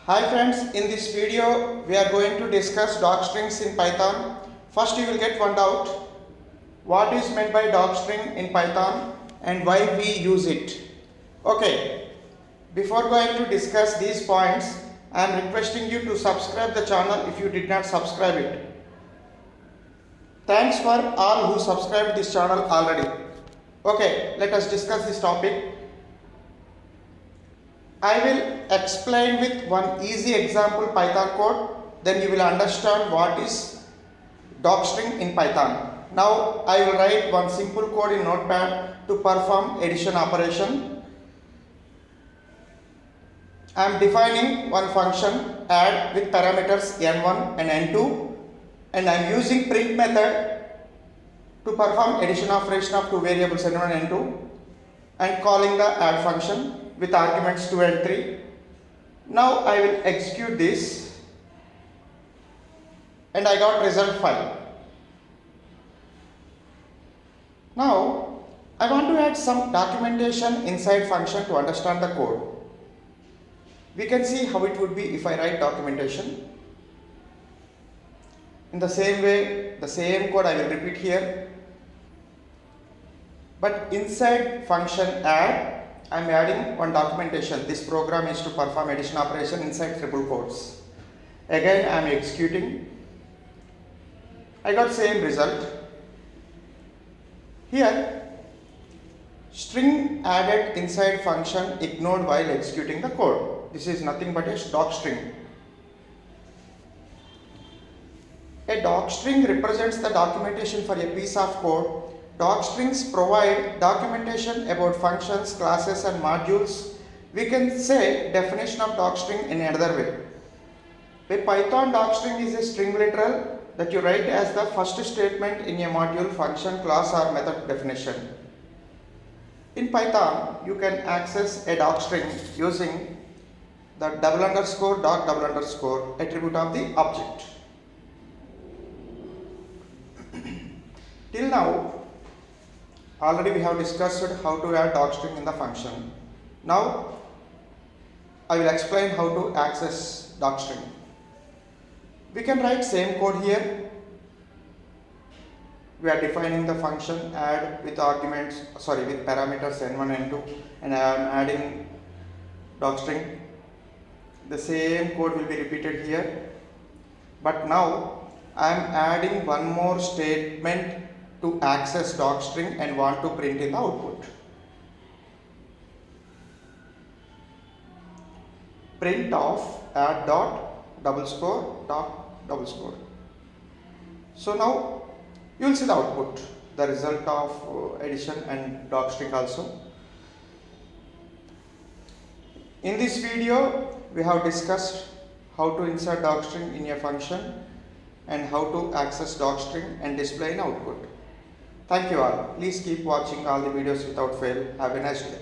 Hi friends, in this video we are going to discuss docstrings in Python. First you will get one doubt. What is meant by docstring in Python and why we use it? Okay, before going to discuss these points, I am requesting you to subscribe the channel if you did not subscribe it. Thanks for all who subscribed this channel already. Okay, let us discuss this topic. I will explain with one easy example Python code, then you will understand what is docstring in Python. Now I will write one simple code in Notepad to perform addition operation. I am defining one function add with parameters n1 and n2 and I am using print method to perform addition operation of two variables n1 and n2 and calling the add function with arguments 2 and 3. Now I will execute this and I got result 5. Now I want to add some documentation inside function to understand the code. We can see how it would be if I write documentation. In the same way, the same code I will repeat here. But inside function add, I am adding one documentation. This program is to perform addition operation inside triple quotes. Again I am executing. I got same result. Here string added inside function ignored while executing the code. This is nothing but a docstring. A docstring represents the documentation for a piece of code. Docstrings provide documentation about functions, classes and modules. We can say definition of docstring in another way. A Python docstring is a string literal that you write as the first statement in a module, function, class or method definition. In Python, you can access a docstring using the _doc__ attribute of the object. Till now, already we have discussed how to add docstring in the function. Now I will explain how to access docstring. We can write same code here. We are defining the function add with arguments, with parameters n1 and n2 and I am adding docstring. The same code will be repeated here. But now I am adding one more statement to access docstring and want to print in the output. Print of add dot_doc_. So now you will see the output, the result of addition and docstring also. In this video we have discussed how to insert docstring in a function and how to access docstring and display an output. Thank you all. Please keep watching all the videos without fail. Have a nice day.